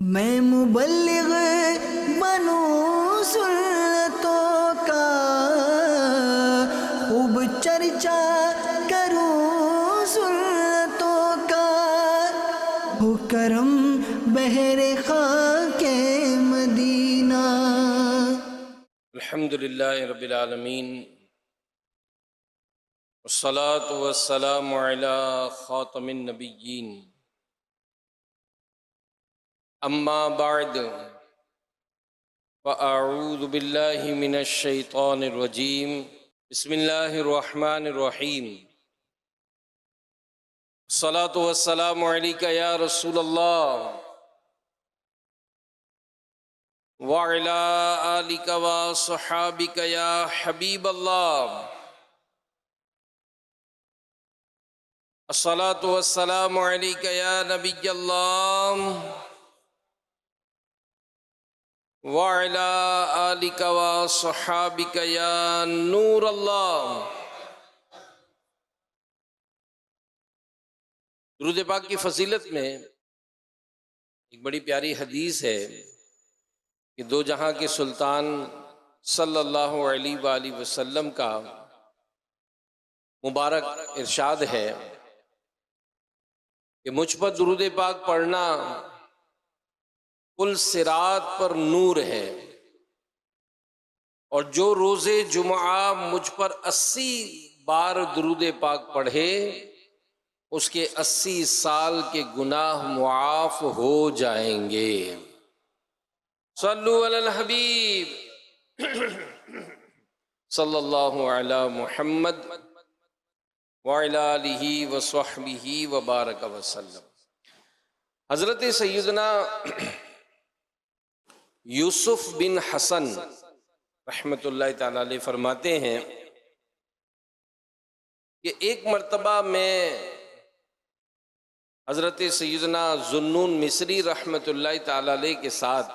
میں مبلغ بنوں سنتوں کا، خوب چرچا کروں سنتوں کا، ہو کرم بحر خاک مدینہ۔ الحمدللہ رب العالمین، والصلاة والسلام علی خاتم النبیین، اما بعد فاعوذ باللہ من الشیطان الرجیم، بسم اللہ الرحمن الرحیم۔ الصلاة والسلام علیک یا رسول اللہ وعلی آلک وصحابک یا حبیب اللہ۔ الصلاة والسلام علیک یا نبی اللہ وعلی آلک وصحابک یا نور اللہ۔ درود پاک کی فضیلت میں ایک بڑی پیاری حدیث ہے کہ دو جہاں کے سلطان صلی اللہ علیہ وآلہ وسلم کا مبارک ارشاد ہے کہ مجھ پر درود پاک پڑھنا پل صراط پر نور ہے، اور جو روز جمعہ مجھ پر 80 بار درود پاک پڑھے اس کے 80 سال کے گناہ معاف ہو جائیں گے۔ صلو علی الحبیب صلی اللہ علی محمد وعلی آلہ وصحبہ وبارک وسلم۔ حضرت سیدنا یوسف بن حسن رحمۃ اللہ تعالی علیہ فرماتے ہیں کہ ایک مرتبہ میں حضرت سیدنا ذوالنون مصری رحمۃ اللہ تعالی علیہ کے ساتھ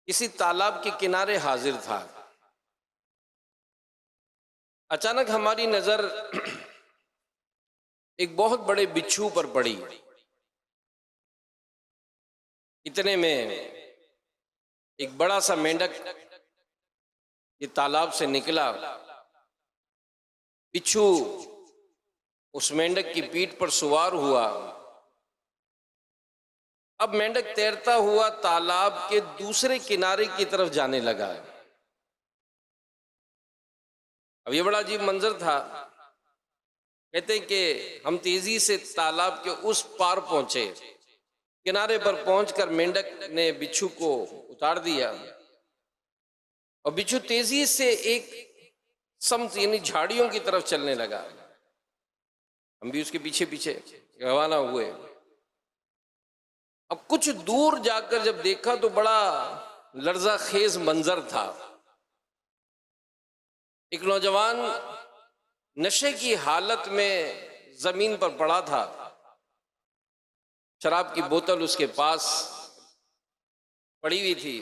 کسی تالاب کے کنارے حاضر تھا۔ اچانک ہماری نظر ایک بہت بڑے بچھو پر پڑی۔ اتنے میں ایک بڑا سا مینڈک یہ تالاب سے نکلا۔ بچھو اس مینڈک کی پیٹھ پر سوار ہوا۔ اب مینڈک تیرتا ہوا تالاب کے دوسرے کنارے کی طرف جانے لگا۔ اب یہ بڑا عجیب منظر تھا۔ کہتے ہیں کہ ہم تیزی سے تالاب کے اس پار پہنچے۔ کنارے پر پہنچ کر مینڈک نے بچھو کو اتار دیا، اور بچھو تیزی سے ایک سمت یعنی جھاڑیوں کی طرف چلنے لگا۔ ہم بھی اس کے پیچھے پیچھے روانہ ہوئے۔ اب کچھ دور جا کر جب دیکھا تو بڑا لرزہ خیز منظر تھا۔ ایک نوجوان نشے کی حالت میں زمین پر پڑا تھا، شراب کی بوتل اس کے پاس پڑی ہوئی تھی،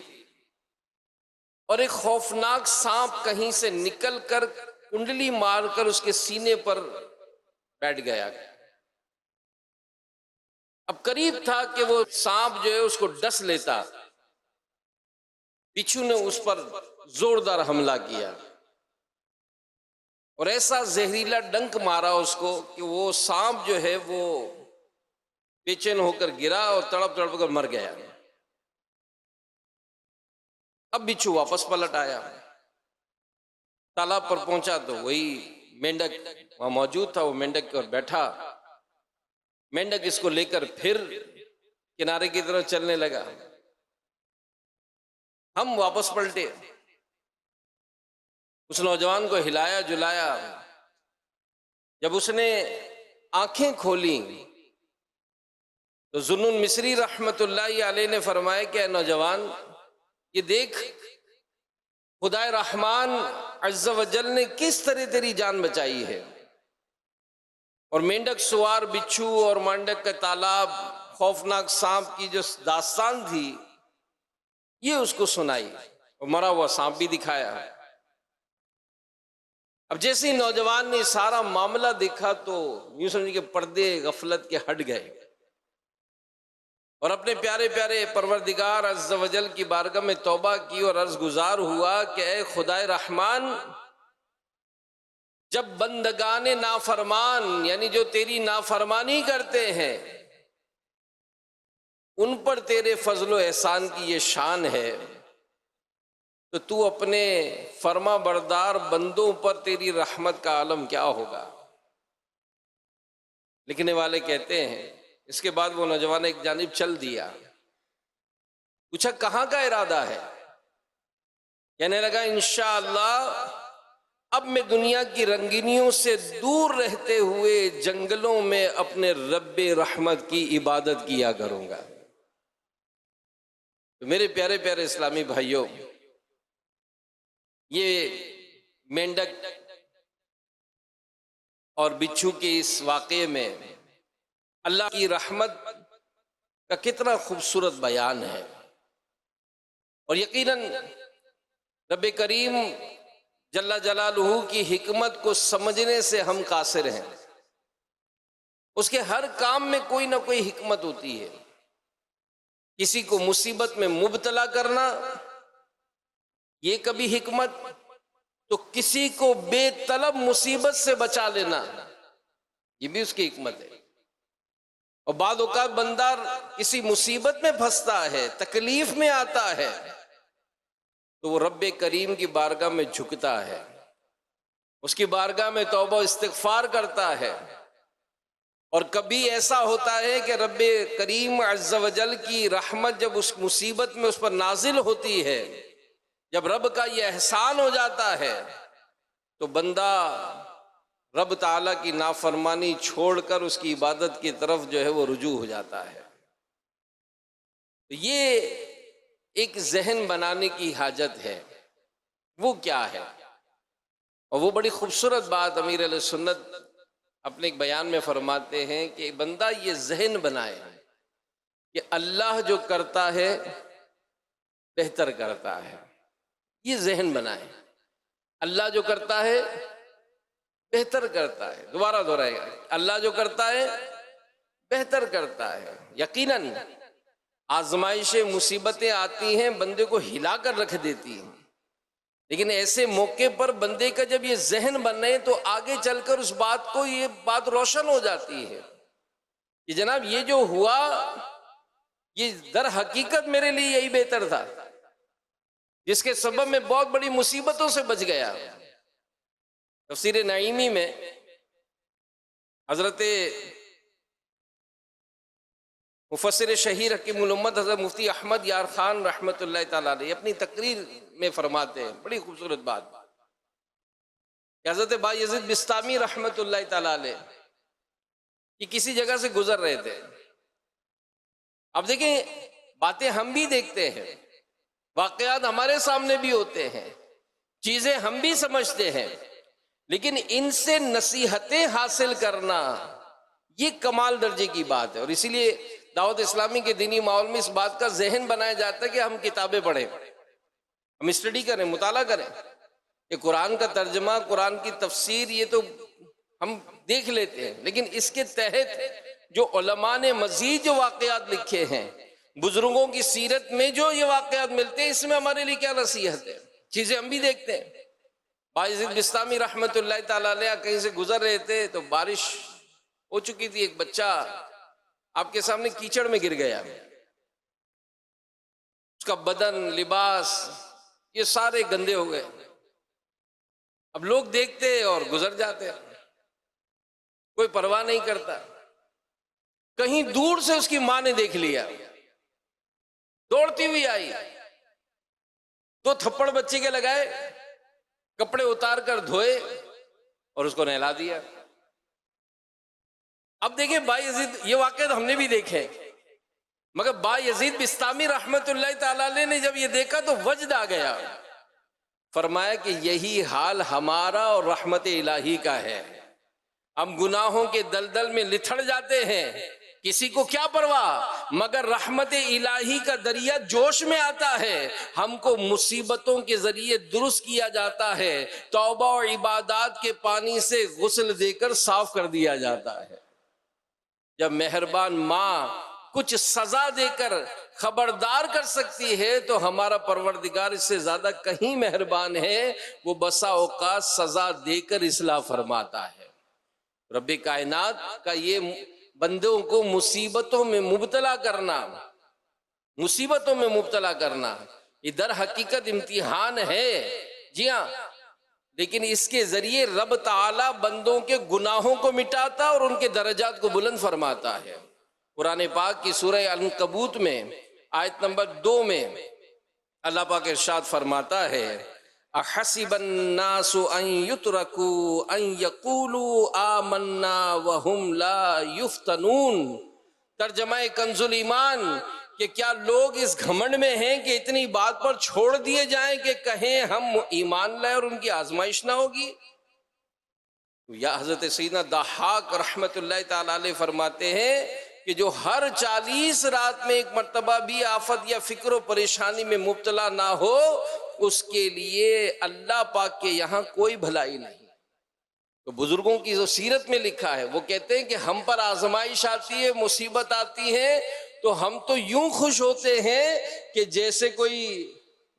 اور ایک خوفناک سانپ کہیں سے نکل کر کنڈلی مار کر اس کے سینے پر بیٹھ گیا۔ اب قریب تھا کہ وہ سانپ جو ہے اس کو ڈس لیتا۔ بچھو نے اس پر زوردار حملہ کیا اور ایسا زہریلا ڈنک مارا اس کو کہ وہ سانپ جو ہے وہ بے چین ہو کر گرا اور تڑپ تڑپ کر مر گیا۔ اب بچھو واپس پلٹ آیا، تالاب پر پہنچا تو وہی مینڈک وہاں موجود تھا۔ وہ مینڈک پر بیٹھا، مینڈک اس کو لے کر پھر کنارے کی طرف چلنے لگا۔ ہم واپس پلٹے، اس نوجوان کو ہلایا جلایا۔ جب اس نے آنکھیں کھولی تو ذوالنون مصری رحمت اللہ علیہ نے فرمایا کہ اے نوجوان، یہ دیکھ خدائے رحمان عز و جل نے کس طرح تیری جان بچائی ہے۔ اور مینڈک سوار بچھو اور مینڈک کا تالاب، خوفناک سانپ کی جو داستان تھی یہ اس کو سنائی، اور مرا ہوا سانپ بھی دکھایا۔ اب جیسے ہی نوجوان نے سارا معاملہ دیکھا تو یوں سمجھے کہ پردے غفلت کے ہٹ گئے۔ اور اپنے پیارے پیارے پروردگار عز و جل کی بارگاہ میں توبہ کی اور عرض گزار ہوا کہ اے خدائے رحمان، جب بندگان نافرمان یعنی جو تیری نافرمانی کرتے ہیں ان پر تیرے فضل و احسان کی یہ شان ہے، تو تو اپنے فرما بردار بندوں پر تیری رحمت کا عالم کیا ہوگا۔ لکھنے والے کہتے ہیں اس کے بعد وہ نوجوان ایک جانب چل دیا، پوچھا کہاں کا ارادہ ہے؟ کہنے لگا انشاءاللہ اب میں دنیا کی رنگینیوں سے دور رہتے ہوئے جنگلوں میں اپنے رب رحمت کی عبادت کیا کروں گا۔ تو میرے پیارے پیارے اسلامی بھائیوں، یہ مینڈک اور بچھو کے اس واقعے میں اللہ کی رحمت کا کتنا خوبصورت بیان ہے، اور یقیناً رب کریم جل جلالہ کی حکمت کو سمجھنے سے ہم قاصر ہیں۔ اس کے ہر کام میں کوئی نہ کوئی حکمت ہوتی ہے۔ کسی کو مصیبت میں مبتلا کرنا یہ کبھی حکمت، تو کسی کو بے طلب مصیبت سے بچا لینا یہ بھی اس کی حکمت ہے۔ اور بعض اوقات بندہ کسی مصیبت میں پھنستا ہے، تکلیف میں آتا ہے، تو وہ رب کریم کی بارگاہ میں جھکتا ہے، اس کی بارگاہ میں توبہ و استغفار کرتا ہے۔ اور کبھی ایسا ہوتا ہے کہ رب کریم عز و جل کی رحمت جب اس مصیبت میں اس پر نازل ہوتی ہے، جب رب کا یہ احسان ہو جاتا ہے، تو بندہ رب تعالیٰ کی نافرمانی چھوڑ کر اس کی عبادت کی طرف جو ہے وہ رجوع ہو جاتا ہے۔ تو یہ ایک ذہن بنانے کی حاجت ہے، وہ کیا ہے؟ اور وہ بڑی خوبصورت بات امیر علیہ سنت اپنے ایک بیان میں فرماتے ہیں کہ بندہ یہ ذہن بنائے کہ اللہ جو کرتا ہے بہتر کرتا ہے، یہ ذہن بنائے اللہ جو کرتا ہے بہتر کرتا ہے۔ دوبارہ دہرائے گا، اللہ جو کرتا ہے بہتر کرتا ہے۔ یقیناً آزمائشیں مصیبتیں آتی ہیں، بندے کو ہلا کر رکھ دیتی ہیں، لیکن ایسے موقع پر بندے کا جب یہ ذہن بنے تو آگے چل کر اس بات کو یہ بات روشن ہو جاتی ہے کہ جناب یہ جو ہوا یہ در حقیقت میرے لیے یہی بہتر تھا، جس کے سبب میں بہت بڑی مصیبتوں سے بچ گیا۔ تفسیر نعیمی میں حضرت مفسر شہیر حکیم الامت حضرت مفتی احمد یار خان رحمۃ اللہ تعالیٰ علیہ اپنی تقریر میں فرماتے ہیں بڑی خوبصورت بات کہ حضرت بایزید بسطامی رحمۃ اللہ تعالیٰ علیہ کہ کسی جگہ سے گزر رہے تھے۔ اب دیکھیں باتیں ہم بھی دیکھتے ہیں، واقعات ہمارے سامنے بھی ہوتے ہیں، چیزیں ہم بھی سمجھتے ہیں، لیکن ان سے نصیحتیں حاصل کرنا یہ کمال درجے کی بات ہے۔ اور اسی لیے دعوت اسلامی کے دینی ماحول میں اس بات کا ذہن بنایا جاتا ہے کہ ہم کتابیں پڑھیں، ہم اسٹڈی کریں، مطالعہ کریں۔ کہ قرآن کا ترجمہ، قرآن کی تفسیر یہ تو ہم دیکھ لیتے ہیں، لیکن اس کے تحت جو علماء نے مزید جو واقعات لکھے ہیں، بزرگوں کی سیرت میں جو یہ واقعات ملتے ہیں، اس میں ہمارے لیے کیا نصیحت ہے، چیزیں ہم بھی دیکھتے ہیں۔ بایزید بسطامی رحمۃ اللہ تعالیٰ علیہ کہیں سے گزر رہے تھے تو بارش ہو چکی تھی، ایک بچہ آپ کے سامنے کیچڑ میں گر گیا، اس کا بدن، لباس یہ سارے گندے ہو گئے۔ اب لوگ دیکھتے اور گزر جاتے، کوئی پرواہ نہیں کرتا۔ کہیں دور سے اس کی ماں نے دیکھ لیا، دوڑتی ہوئی آئی، 2 تھپڑ بچے کے لگائے، کپڑے اتار کر دھوئے اور اس کو نہلا دیا۔ اب دیکھیں بایزید، یہ واقعات ہم نے بھی دیکھے، مگر بایزید بسطامی رحمت اللہ تعالیٰ علیہ نے جب یہ دیکھا تو وجد آ گیا، فرمایا کہ یہی حال ہمارا اور رحمت الہی کا ہے۔ ہم گناہوں کے دلدل میں لتھڑ جاتے ہیں، کسی کو کیا پرواہ، مگر رحمت الہی کا دریا جوش میں آتا ہے، ہم کو مصیبتوں کے ذریعے درست کیا جاتا ہے، توبہ اور عبادات کے پانی سے غسل دے کر صاف کر دیا جاتا ہے۔ جب مہربان ماں کچھ سزا دے کر خبردار کر سکتی ہے تو ہمارا پروردگار اس سے زیادہ کہیں مہربان ہے، وہ بسا اوقات سزا دے کر اصلاح فرماتا ہے۔ رب کائنات کا یہ بندوں کو مصیبتوں میں مبتلا کرنا یہ در حقیقت امتحان ہے، جی ہاں، لیکن اس کے ذریعے رب تعالی بندوں کے گناہوں کو مٹاتا اور ان کے درجات کو بلند فرماتا ہے۔ قرآن پاک کی سورہ عنکبوت میں آیت نمبر 2 میں اللہ پاک ارشاد فرماتا ہے، احسب الناس ان یترکوا ان یقولوا آمنا وهم لا یفتنون۔ ترجمہ کنز الایمان کہ کیا لوگ اس گھمنڈ میں ہیں کہ اتنی بات پر چھوڑ دیے جائیں کہ کہیں ہم ایمان لائے اور ان کی آزمائش نہ ہوگی؟ یا حضرت سیدنا ضحاک رحمت اللہ تعالی علیہ فرماتے ہیں کہ جو ہر 40 رات میں ایک مرتبہ بھی آفت یا فکر و پریشانی میں مبتلا نہ ہو، اس کے لیے اللہ پاک کے یہاں کوئی بھلائی نہیں۔ تو بزرگوں کی جو سیرت میں لکھا ہے، وہ کہتے ہیں کہ ہم پر آزمائش آتی ہے، مصیبت آتی ہے، تو ہم تو یوں خوش ہوتے ہیں کہ جیسے کوئی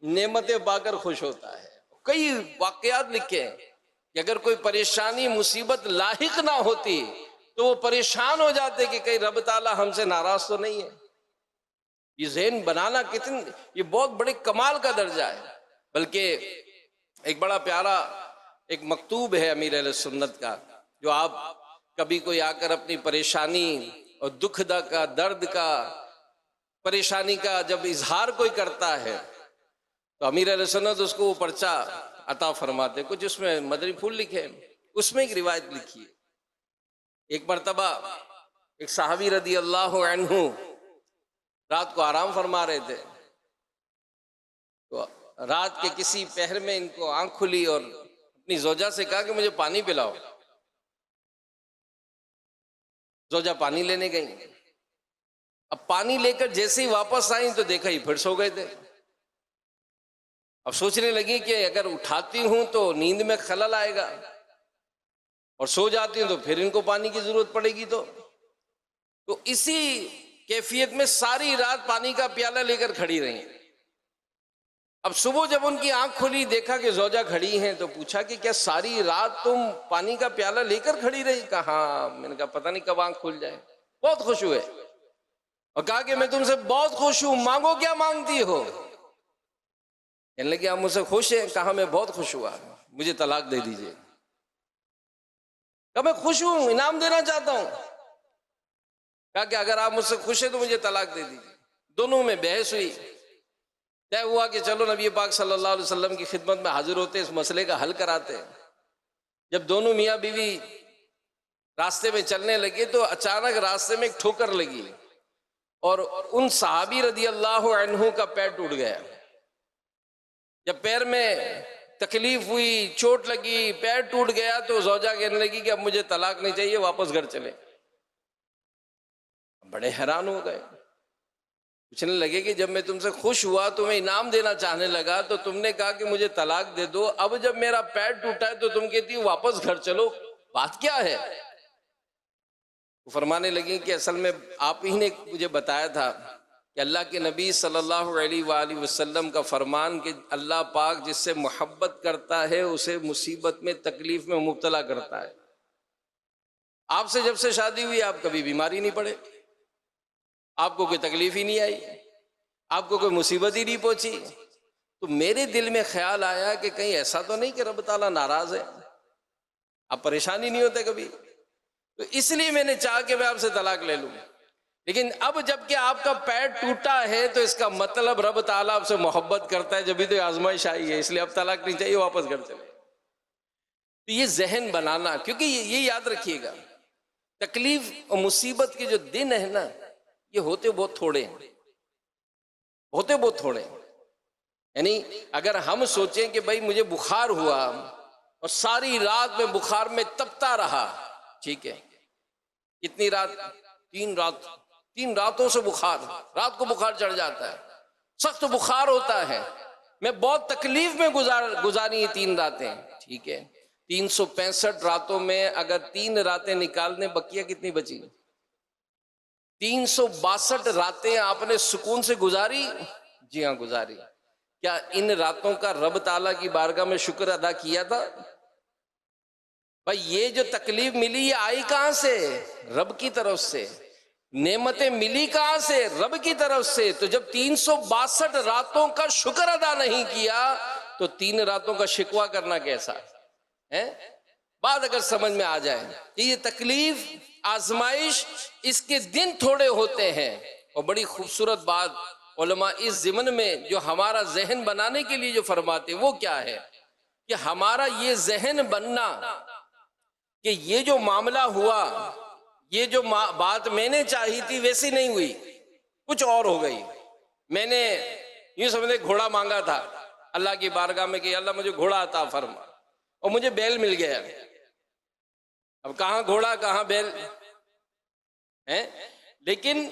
نعمتیں پا کر خوش ہوتا ہے۔ کئی واقعات لکھے ہیں کہ اگر کوئی پریشانی مصیبت لاحق نہ ہوتی تو وہ پریشان ہو جاتے کہ کہیں رب تعالیٰ ہم سے ناراض تو نہیں ہے۔ یہ ذہن بنانا یہ بہت بڑے کمال کا درجہ ہے۔ بلکہ ایک بڑا پیارا ایک مکتوب ہے امیر اہل سنت کا، جو آپ کبھی کوئی آ کر اپنی پریشانی اور دکھ کا، درد کا، پریشانی کا جب اظہار کوئی کرتا ہے تو امیر اہل سنت اس کو وہ پرچہ عطا فرماتے۔ کچھ اس میں مدنی پھول لکھے، اس میں ایک روایت لکھی ہے۔ ایک مرتبہ ایک صحابی رضی اللہ عنہ رات کو آرام فرما رہے تھے، تو رات کے کسی پہر میں ان کو آنکھ کھلی اور اپنی زوجہ سے کہا کہ مجھے پانی پلاؤ۔ زوجہ پانی لینے گئی، اب پانی لے کر جیسے ہی واپس آئیں تو دیکھا ہی پھر سو گئے تھے۔ اب سوچنے لگی کہ اگر اٹھاتی ہوں تو نیند میں خلل آئے گا، اور سو جاتی ہوں تو پھر ان کو پانی کی ضرورت پڑے گی۔ تو اسی کیفیت میں ساری رات پانی کا پیالہ لے کر کھڑی رہی۔ اب صبح جب ان کی آنکھ کھلی، دیکھا کہ زوجہ کھڑی ہیں، تو پوچھا کہ کیا ساری رات تم پانی کا پیالہ لے کر کھڑی رہی؟ کہا ہاں۔ میں نے کہا پتہ نہیں کب آنکھ کھل جائے۔ بہت خوش ہوئے اور کہا کہ میں تم سے بہت خوش ہوں، مانگو کیا مانگتی ہو؟ کہنے لگے آپ مجھ سے خوش ہیں؟ کہا میں بہت خوش ہوا، مجھے طلاق دے دیجئے۔ کہا میں خوش ہوں، انعام دینا چاہتا ہوں۔ کہا کہ اگر آپ مجھ سے خوش ہیں تو مجھے طلاق دے دیجئے۔ دونوں میں بحث ہوئی، طے ہوا کہ چلو نبی پاک صلی اللہ علیہ وسلم کی خدمت میں حاضر ہوتے، اس مسئلے کا حل کراتے۔ جب دونوں میاں بیوی راستے میں چلنے لگے تو اچانک راستے میں ایک ٹھوکر لگی اور ان صحابی رضی اللہ عنہ کا پیر ٹوٹ گیا۔ جب پیر میں تکلیف ہوئی، چوٹ لگی، پیر ٹوٹ گیا، تو زوجہ کہنے لگی کہ اب مجھے طلاق نہیں چاہیے، واپس گھر چلے۔ بڑے حیران ہو گئے، پوچھنے لگے کہ جب میں تم سے خوش ہوا، تمہیں انعام دینا چاہنے لگا تو تم نے کہا کہ مجھے طلاق دے دو، اب جب میرا پیر ٹوٹا ہے تو تم کہتی ہو واپس گھر چلو، بات کیا ہے؟ وہ فرمانے لگی کہ اصل میں آپ ہی نے مجھے بتایا تھا کہ اللہ کے نبی صلی اللہ علیہ وآلہ وسلم کا فرمان کہ اللہ پاک جس سے محبت کرتا ہے اسے مصیبت میں، تکلیف میں مبتلا کرتا ہے۔ آپ سے جب سے شادی ہوئی آپ کبھی بیماری نہیں پڑے، آپ کو کوئی تکلیف ہی نہیں آئی، آپ کو کوئی مصیبت ہی نہیں پہنچی۔ تو میرے دل میں خیال آیا کہ کہیں ایسا تو نہیں کہ رب تعالیٰ ناراض ہے، آپ پریشانی نہیں ہوتے کبھی، تو اس لیے میں نے چاہا کہ میں آپ سے طلاق لے لوں۔ لیکن اب جب کہ آپ کا پیر ٹوٹا ہے تو اس کا مطلب رب تعالیٰ آپ سے محبت کرتا ہے، جبھی تو آزمائش آئی ہے، اس لیے اب طلاق نہیں چاہیے، واپس گھر چلے۔ تو یہ ذہن بنانا، کیونکہ یہ یاد رکھیے گا، تکلیف اور مصیبت کے جو دن ہیں نا، یہ ہوتے بہت تھوڑے ہیں، ہوتے بہت تھوڑے ہیں۔ یعنی اگر ہم سوچیں کہ بھائی مجھے بخار ہوا اور ساری رات میں بخار میں تپتا رہا، ٹھیک ہے، کتنی رات؟ 3 راتوں سے بخار، رات کو بخار چڑھ جاتا ہے، سخت بخار ہوتا ہے، میں بہت تکلیف میں گزاری 3 راتیں، ٹھیک ہے، 365 راتوں میں اگر 3 راتیں نکال دیں، بقیہ کتنی بچی؟ 362 راتیں آپ نے سکون سے گزاری؟ جی ہاں گزاری۔ کیا ان راتوں کا رب تعالیٰ کی بارگاہ میں شکر ادا کیا تھا؟ بھائی یہ جو تکلیف ملی یہ آئی کہاں سے؟ رب کی طرف سے۔ نعمتیں ملی کہاں سے؟ رب کی طرف سے۔ تو جب 362 راتوں کا شکر ادا نہیں کیا تو 3 راتوں کا شکوہ کرنا کیسا ہے؟ بات اگر سمجھ میں آ جائے کہ یہ تکلیف، آزمائش، اس کے دن تھوڑے ہوتے ہیں۔ اور بڑی خوبصورت بات علماء اس ضمن میں جو ہمارا ذہن بنانے کے لیے جو فرماتے وہ کیا ہے کہ ہمارا یہ ذہن بننا کہ یہ جو معاملہ ہوا، یہ جو بات میں نے چاہی تھی ویسی نہیں ہوئی، کچھ اور ہو گئی۔ میں نے یوں سمجھے گھوڑا مانگا تھا اللہ کی بارگاہ میں کہ اللہ مجھے گھوڑا عطا فرما، اور مجھے بیل مل گیا۔ اب کہاں گھوڑا کہاں بیل ہے؟ لیکن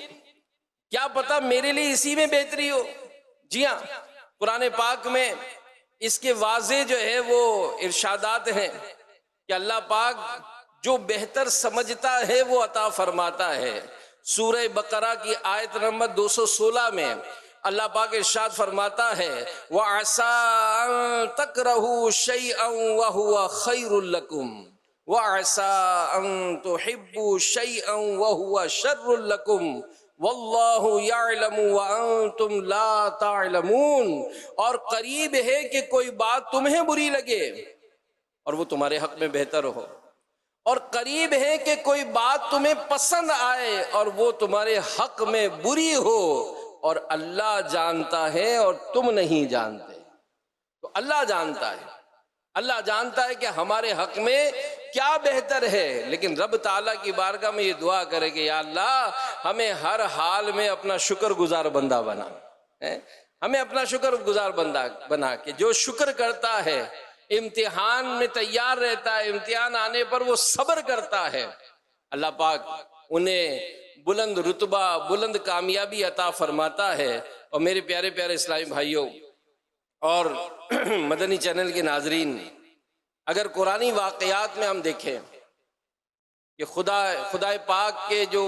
کیا پتا میرے لیے اسی میں بہتری ہو۔ جی ہاں، قرآن پاک میں اس کے واضح جو ہے وہ ارشادات ہیں کہ اللہ پاک جو بہتر سمجھتا ہے وہ عطا فرماتا ہے۔ سورہ بقرہ کی آیت نمبر 216 میں اللہ پاک ارشاد فرماتا ہے وَعَسَىٰ أَن تَكْرَهُوا شَيْئًا وَهُوَ خَيْرٌ لَكُمْ وَعَسَىٰ أَن تُحِبُّوا شَيْئًا وَهُوَ شَرٌّ لَكُمْ وَاللَّهُ يَعْلَمُ وَأَنْتُمْ لَا تَعْلَمُونَ۔ اور قریب ہے کہ کوئی بات تمہیں بری لگے اور وہ تمہارے حق میں بہتر ہو، اور قریب ہے کہ کوئی بات تمہیں پسند آئے اور وہ تمہارے حق میں بری ہو، اور اللہ جانتا ہے اور تم نہیں جانتے۔ تو اللہ جانتا ہے، اللہ جانتا ہے کہ ہمارے حق میں کیا بہتر ہے، لیکن رب تعالیٰ کی بارگاہ میں یہ دعا کرے کہ یا اللہ ہمیں ہر حال میں اپنا شکر گزار بندہ بنا، ہمیں اپنا شکر گزار بندہ بنا کہ جو شکر کرتا ہے، امتحان میں تیار رہتا ہے، امتحان آنے پر وہ صبر کرتا ہے، اللہ پاک انہیں بلند رتبہ، بلند کامیابی عطا فرماتا ہے۔ اور میرے پیارے پیارے اسلامی بھائیوں اور مدنی چینل کے ناظرین، اگر قرآنی واقعات میں ہم دیکھیں کہ خدا پاک کے جو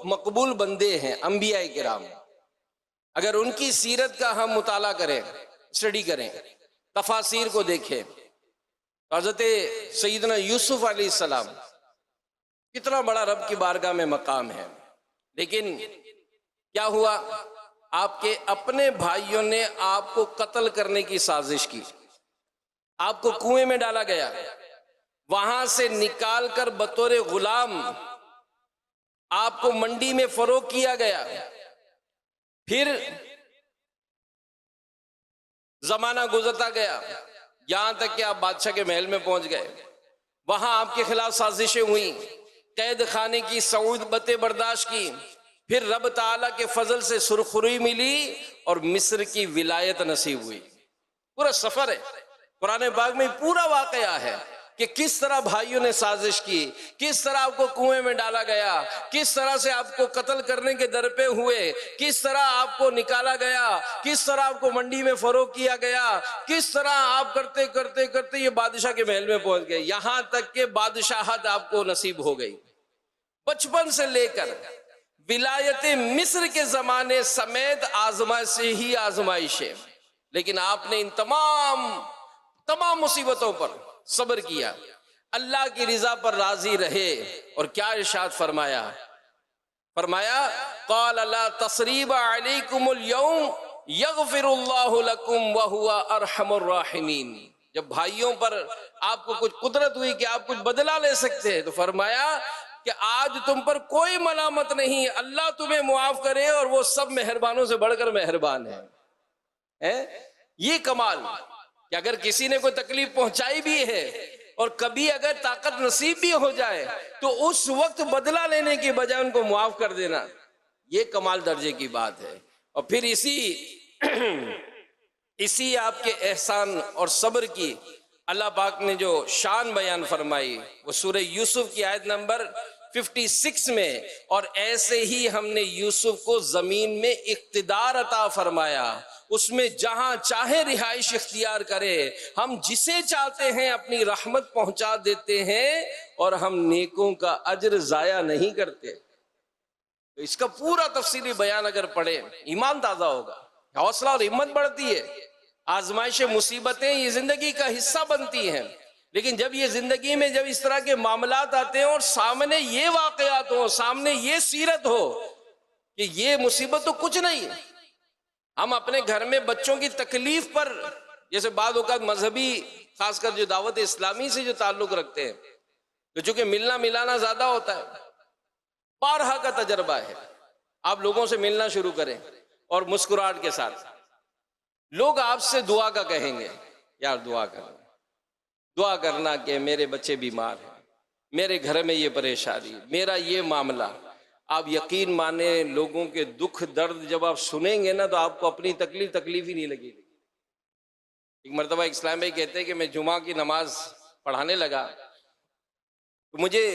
مقبول بندے ہیں انبیاء کرام، اگر ان کی سیرت کا ہم مطالعہ کریں، اسٹڈی کریں، تفاسیر کو دیکھیں، حضرت سیدنا یوسف علیہ السلام کتنا بڑا رب کی بارگاہ میں مقام ہے، لیکن کیا ہوا؟ آپ کے اپنے بھائیوں نے آپ کو قتل کرنے کی سازش کی، آپ کو کنویں میں ڈالا گیا، وہاں سے نکال کر بطور غلام آپ کو منڈی میں فروخت کیا گیا، پھر زمانہ گزرتا گیا یہاں تک کہ آپ بادشاہ کے محل میں پہنچ گئے، وہاں آپ کے خلاف سازشیں ہوئیں، قید خانے کی صعوبتیں برداشت کی، پھر رب تعالیٰ کے فضل سے سرخروئی ملی اور مصر کی ولایت نصیب ہوئی۔ پورا سفر ہے قرآن پاک میں، پورا واقعہ ہے کہ کس طرح بھائیوں نے سازش کی، کس طرح آپ کو کنویں میں ڈالا گیا، کس طرح سے آپ کو قتل کرنے کے در پہ ہوئے، کس طرح آپ کو نکالا گیا، کس طرح آپ کو منڈی میں فروخت کیا گیا، کس طرح آپ کرتے کرتے کرتے یہ بادشاہ کے محل میں پہنچ گئے، یہاں تک کہ بادشاہت آپ کو نصیب ہو گئی۔ بچپن سے لے کر ولایت مصر کے زمانے سمیت آزمائش سے ہی آزمائش ہے، لیکن آپ نے ان تمام مصیبتوں پر صبر کیا، اللہ کی رضا پر راضی رہے، اور کیا ارشاد فرمایا قال لا تصریب علیکم اليوم یغفر اللہ لکم وہو ارحم الراحمین۔ جب بھائیوں پر آپ کو کچھ قدرت ہوئی کہ آپ کچھ بدلہ لے سکتے ہیں تو فرمایا کہ آج تم پر کوئی ملامت نہیں، اللہ تمہیں معاف کرے اور وہ سب مہربانوں سے بڑھ کر مہربان ہے۔ یہ کمال کہ اگر کسی نے کوئی تکلیف پہنچائی بھی ہے اور کبھی اگر طاقت نصیب بھی ہو جائے تو اس وقت بدلہ لینے کی بجائے ان کو معاف کر دینا، یہ کمال درجے کی بات ہے۔ اور پھر اسی آپ کے احسان اور صبر کی اللہ پاک نے جو شان بیان فرمائی وہ سورہ یوسف کی آیت نمبر 56 میں، اور ایسے ہی ہم نے یوسف کو زمین میں اقتدار عطا فرمایا، اس میں جہاں چاہے رہائش اختیار کرے، ہم جسے چاہتے ہیں اپنی رحمت پہنچا دیتے ہیں، اور ہم نیکوں کا اجر ضائع نہیں کرتے۔ تو اس کا پورا تفصیلی بیان اگر پڑھے ایمان تازہ ہوگا، حوصلہ اور ہمت بڑھتی ہے. آزمائش مصیبتیں یہ زندگی کا حصہ بنتی ہیں، لیکن جب یہ زندگی میں جب اس طرح کے معاملات آتے ہیں اور سامنے یہ واقعات ہو، سامنے یہ سیرت ہو کہ یہ مصیبت تو کچھ نہیں، ہم اپنے گھر میں بچوں کی تکلیف پر جیسے بعض اوقات مذہبی خاص کر جو دعوت اسلامی سے جو تعلق رکھتے ہیں، تو چونکہ ملنا ملانا زیادہ ہوتا ہے، بارہا کا تجربہ ہے، آپ لوگوں سے ملنا شروع کریں اور مسکراہٹ کے ساتھ لوگ آپ سے دعا کا کہیں گے، یار دعا کرنا کہ میرے بچے بیمار ہیں، میرے گھر میں یہ پریشانی، میرا یہ معاملہ. آپ یقین مانیں لوگوں کے دکھ درد جب آپ سنیں گے نا تو آپ کو اپنی تکلیف ہی نہیں لگے گی. ایک مرتبہ اسلام بھائی کہتے ہیں کہ میں جمعہ کی نماز پڑھانے لگا تو مجھے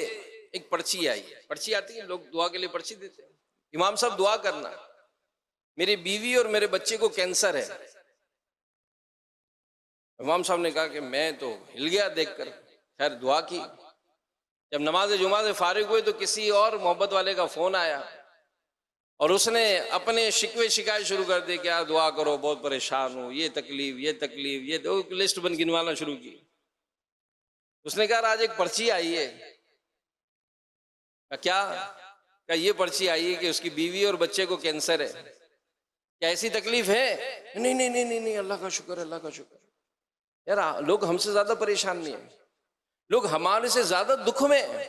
ایک پرچی آتی ہے، لوگ دعا کے لیے پرچی دیتے ہیں، امام صاحب دعا کرنا، میری بیوی اور میرے بچے کو کینسر ہے. امام صاحب نے کہا کہ میں تو ہل گیا دیکھ کر، خیر دعا کی. جب نماز جمعہ سے فارغ ہوئے تو کسی اور محبت والے کا فون آیا اور اس نے اپنے شکوے شکایت شروع کر دی کہ یار دعا کرو، بہت پریشان ہوں، یہ تکلیف یہ لسٹ گنوانا شروع کی. اس نے کہا آج ایک پرچی آئی ہے. کیا؟ کہ یہ پرچی آئی ہے کہ اس کی بیوی اور بچے کو کینسر ہے. کیا ایسی تکلیف ہے؟ نہیں، اللہ کا شکر. یار لوگ ہم سے زیادہ پریشان نہیں ہیں، لوگ ہمارے سے زیادہ دکھ میں ہیں،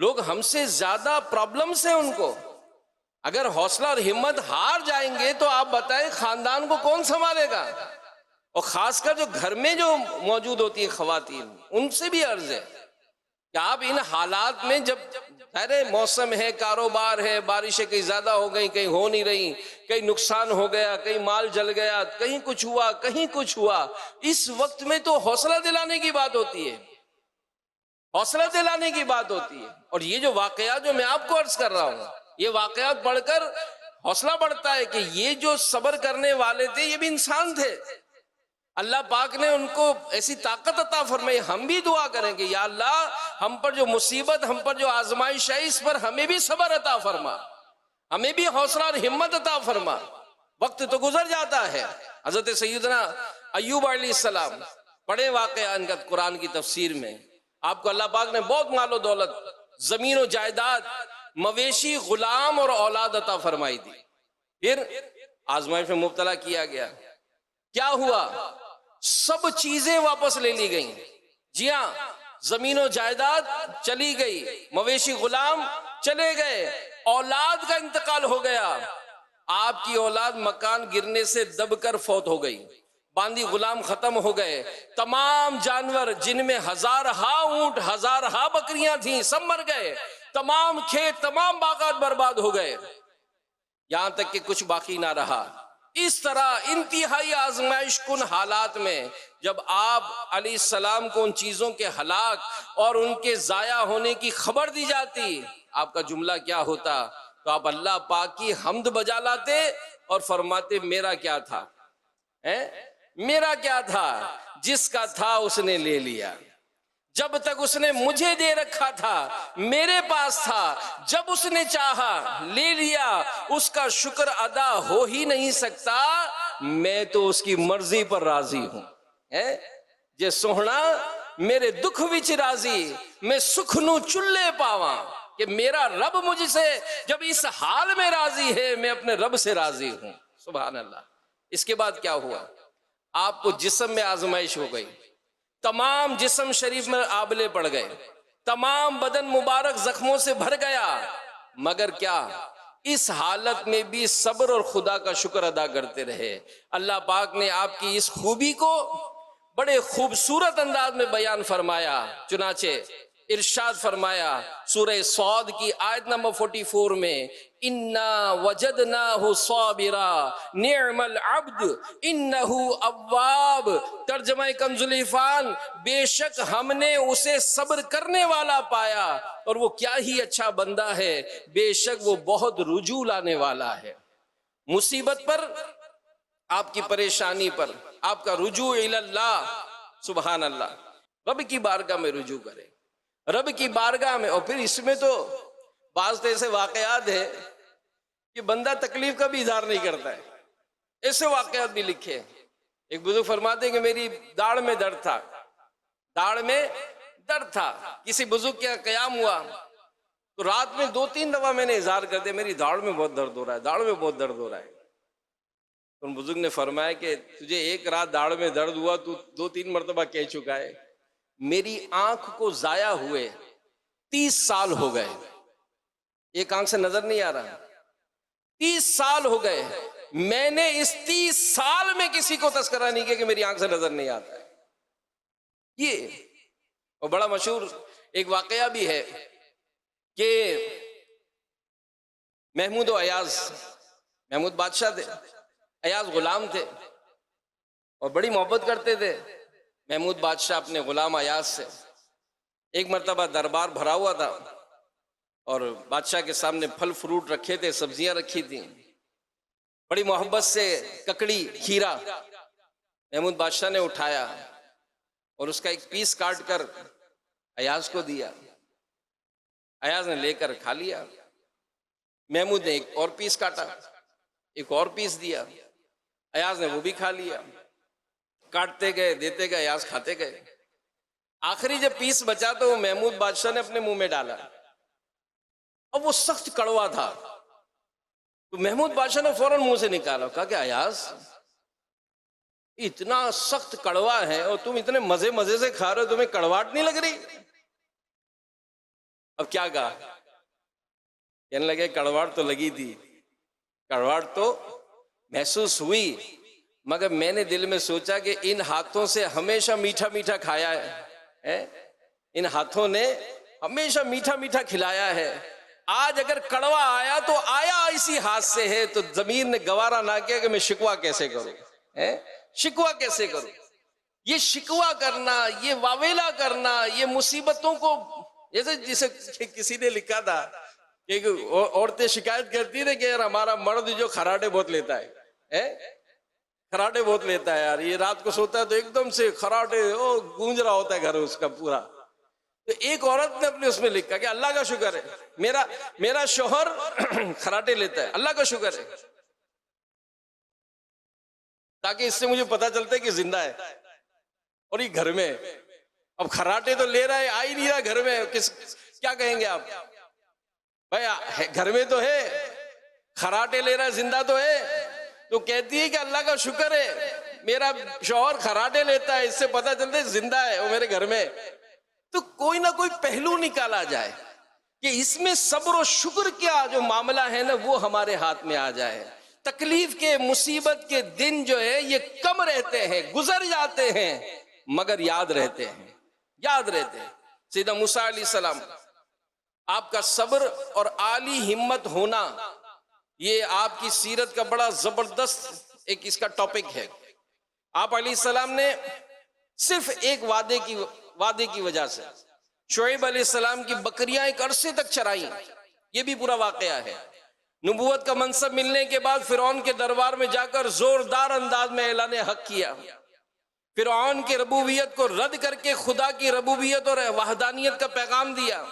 لوگ ہم سے زیادہ پرابلمز ہیں ان کو. اگر حوصلہ اور ہمت ہار جائیں گے تو آپ بتائیں خاندان کو کون سنبھالے گا؟ اور خاص کر جو گھر میں جو موجود ہوتی ہیں خواتین، ان سے بھی عرض ہے کہ آپ ان حالات میں جب موسم ہے، کاروبار ہے، بارشیں کہیں زیادہ ہو گئی، کہیں ہو نہیں رہی، کہیں نقصان ہو گیا، کہیں مال جل گیا، کہیں کچھ ہوا، اس وقت میں تو حوصلہ دلانے کی بات ہوتی ہے، اور یہ جو واقعات جو میں آپ کو عرض کر رہا ہوں، یہ واقعات پڑھ کر حوصلہ بڑھتا ہے کہ یہ جو صبر کرنے والے تھے یہ بھی انسان تھے. اللہ پاک نے ان کو ایسی طاقت عطا فرمائی. ہم بھی دعا کریں کہ یا اللہ ہم پر جو مصیبت، ہم پر جو آزمائش ہے، اس پر ہمیں بھی صبر عطا فرما، ہمیں بھی حوصلہ اور ہمت عطا فرما. وقت تو گزر جاتا ہے. حضرت سیدنا ایوب علیہ السلام بڑے واقعہ ان کا قرآن کی تفسیر میں آپ کو اللہ پاک نے بہت مال و دولت، زمین و جائیداد، مویشی، غلام اور اولاد عطا فرمائی تھی. پھر آزمائش میں مبتلا کیا گیا. کیا ہوا؟ سب چیزیں واپس لے لی گئیں. جی ہاں، زمین و جائیداد چلی گئی، مویشی غلام چلے گئے، اولاد کا انتقال ہو گیا. آپ کی اولاد مکان گرنے سے دب کر فوت ہو گئی، باندی غلام ختم ہو گئے، تمام جانور جن میں ہزارہا اونٹ، ہزارہا بکریاں تھیں سب مر گئے، تمام کھیت، تمام باغات برباد ہو گئے، یہاں تک کہ کچھ باقی نہ رہا. اس طرح انتہائی آزمائش کن حالات میں جب آپ علیہ السلام کو ان چیزوں کے ہلاک اور ان کے ضائع ہونے کی خبر دی جاتی، آپ کا جملہ کیا ہوتا؟ تو آپ اللہ پاک کی حمد بجا لاتے اور فرماتے میرا کیا تھا، میرا کیا تھا، جس کا تھا اس نے لے لیا. جب تک اس نے مجھے دے رکھا تھا میرے پاس تھا، جب اس نے چاہا لے لیا. اس کا شکر ادا ہو ہی نہیں سکتا. میں تو اس کی مرضی پر راضی ہوں. جے سوہنا میرے دکھ وچ راضی، میں سکھ نو چلے پاواں، کہ میرا رب مجھ سے جب اس حال میں راضی ہے میں اپنے رب سے راضی ہوں. سبحان اللہ. اس کے بعد کیا ہوا؟ آپ کو جسم میں آزمائش ہو گئی، تمام جسم شریف میں آبلے پڑ گئے، تمام بدن مبارک زخموں سے بھر گیا، مگر کیا اس حالت میں بھی صبر اور خدا کا شکر ادا کرتے رہے. اللہ پاک نے آپ کی اس خوبی کو بڑے خوبصورت انداز میں بیان فرمایا. چنانچہ ارشاد فرمایا سورہ صاد کی آیت نمبر 44 میں، اِنَّا وَجَدْنَاهُ صَابِرًا نِعْمَ الْعَبْدُ إِنَّهُ أَوَّابٌ. ترجمہ کنز العرفان، بے شک ہم نے اسے صبر کرنے والا پایا اور وہ کیا ہی اچھا بندہ ہے، بے شک وہ بہت رجوع لانے والا ہے. مصیبت پر، آپ کی پریشانی پر آپ کا رجوع الی اللہ. سبحان اللہ. رب کی بارگاہ میں رجوع کریں، رب کی بارگاہ میں. اور پھر اس میں تو بعض تو ایسے واقعات ہیں کہ بندہ تکلیف کا بھی اظہار نہیں کرتا ہے، ایسے واقعات بھی لکھے ہیں۔ ایک بزرگ فرماتے ہیں کہ میری داڑھ میں درد تھا، داڑھ میں درد تھا، کسی بزرگ کا قیام ہوا تو رات میں 2-3 دفعہ میں نے اظہار کر دیا میری داڑھ میں بہت درد ہو رہا ہے، داڑھ میں بہت درد ہو رہا ہے۔ تو ان بزرگ نے فرمایا کہ تجھے ایک رات داڑھ میں درد ہوا تو 2-3 مرتبہ کہہ چکا ہے، میری آنکھ کو ضائع ہوئے 30 سال ہو گئے، ایک آنکھ سے نظر نہیں آ رہا، 30 سال ہو گئے، میں نے اس 30 سال میں کسی کو تذکرہ نہیں کیا کہ میری آنکھ سے نظر نہیں آتا ہے۔ یہ اور بڑا مشہور ایک واقعہ بھی ہے کہ محمود و ایاز، محمود بادشاہ تھے، ایاز غلام تھے اور بڑی محبت کرتے تھے محمود بادشاہ اپنے غلام ایاز سے۔ ایک مرتبہ دربار بھرا ہوا تھا اور بادشاہ کے سامنے پھل فروٹ رکھے تھے، سبزیاں رکھی تھیں، بڑی محبت سے ککڑی کھیرا محمود بادشاہ نے اٹھایا اور اس کا ایک پیس کاٹ کر ایاز کو دیا، ایاز نے لے کر کھا لیا، محمود نے ایک اور پیس کاٹا، ایک اور پیس دیا، ایاز نے وہ بھی کھا لیا، کاٹتے گئے دیتے گئے، ایاز کھاتے گئے، آخری جب پیس بچا تو وہ محمود بادشاہ نے اپنے منہ میں ڈالا، اب وہ سخت کڑوا تھا تو محمود بادشاہ نے فوراً منہ سے نکالا، کہا کہ ایاز اتنا سخت کڑوا ہے اور تم اتنے مزے مزے سے کھا رہے ہو، تمہیں کڑواہٹ نہیں لگ رہی؟ اب کیا کہا؟ کہنے لگے کڑواہٹ تو لگی تھی، کڑواہٹ تو محسوس ہوئی، مگر میں نے دل میں سوچا کہ ان ہاتھوں سے ہمیشہ میٹھا میٹھا کھایا ہے، ان ہاتھوں نے ہمیشہ میٹھا میٹھا کھلایا ہے، آج اگر کڑوا آیا تو آیا اسی ہاتھ سے ہے، تو ضمیر نے گوارا نہ کیا کہ میں شکوہ کیسے کروں، شکوہ کیسے کروں؟ یہ شکوہ کرنا، یہ واویلا کرنا، یہ مصیبتوں کو، جیسے کسی نے لکھا تھا کہ عورتیں شکایت کرتی تھے کہ یار ہمارا مرد جو خراٹے بہت لیتا ہے، خراٹے بہت لیتا ہے یار، یہ رات کو سوتا ہے تو ایک دم سے خراٹے گونج رہا ہوتا ہے گھر اس کا پورا۔ تو ایک عورت نے اپنے اس میں لکھا کہ اللہ کا شکر ہے میرا شوہر خراٹے لیتا ہے، اللہ کا شکر ہے، تاکہ اس سے مجھے پتا چلتا ہے کہ زندہ ہے، اور یہ گھر میں اب خراٹے تو لے رہا ہے، آ ہی نہیں رہا گھر میں، کیا کہیں گے آپ؟ بھائی گھر میں تو ہے، خراٹے لے رہا ہے، زندہ تو ہے، تو کہتی ہے کہ اللہ کا شکر ہے میرا شوہر خراٹے لیتا ہے، اس سے پتا چلتا ہے زندہ ہے وہ میرے گھر میں۔ تو کوئی نہ کوئی پہلو نکالا جائے کہ اس میں صبر و شکر کیا جو معاملہ ہے نا وہ ہمارے ہاتھ میں آ جائے۔ تکلیف کے، مصیبت کے دن جو ہے یہ کم رہتے ہیں، گزر جاتے ہیں، مگر یاد رہتے ہیں، یاد رہتے ہیں۔ سیدنا موسیٰ علیہ السلام، آپ کا صبر اور عالی ہمت ہونا، یہ آپ کی سیرت کا بڑا زبردست ایک اس کا ٹاپک ہے۔ آپ علیہ السلام نے صرف ایک وعدے کی وجہ سے شعیب علیہ السلام کی بکریاں ایک عرصے تک چرائیں، یہ بھی پورا واقعہ ہے۔ نبوت کا منصب ملنے کے بعد فرعون کے دربار میں جا کر زوردار انداز میں اعلان حق کیا، فرعون کی ربوبیت کو رد کر کے خدا کی ربوبیت اور وحدانیت کا پیغام دیا۔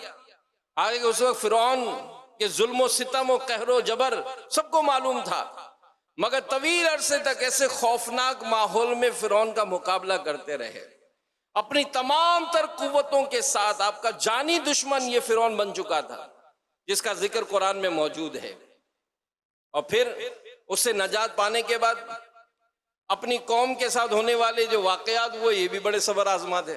آگے اس وقت فرعون کے ظلم و ستم و قہر و جبر سب کو معلوم تھا، مگر طویل عرصے تک ایسے خوفناک ماحول میں فرعون کا مقابلہ کرتے رہے، اپنی تمام تر قوتوں کے ساتھ۔ آپ کا جانی دشمن یہ فرعون بن چکا تھا، جس کا ذکر قرآن میں موجود ہے۔ اور پھر اس سے نجات پانے کے بعد اپنی قوم کے ساتھ ہونے والے جو واقعات وہ یہ بھی بڑے صبر آزما تھے،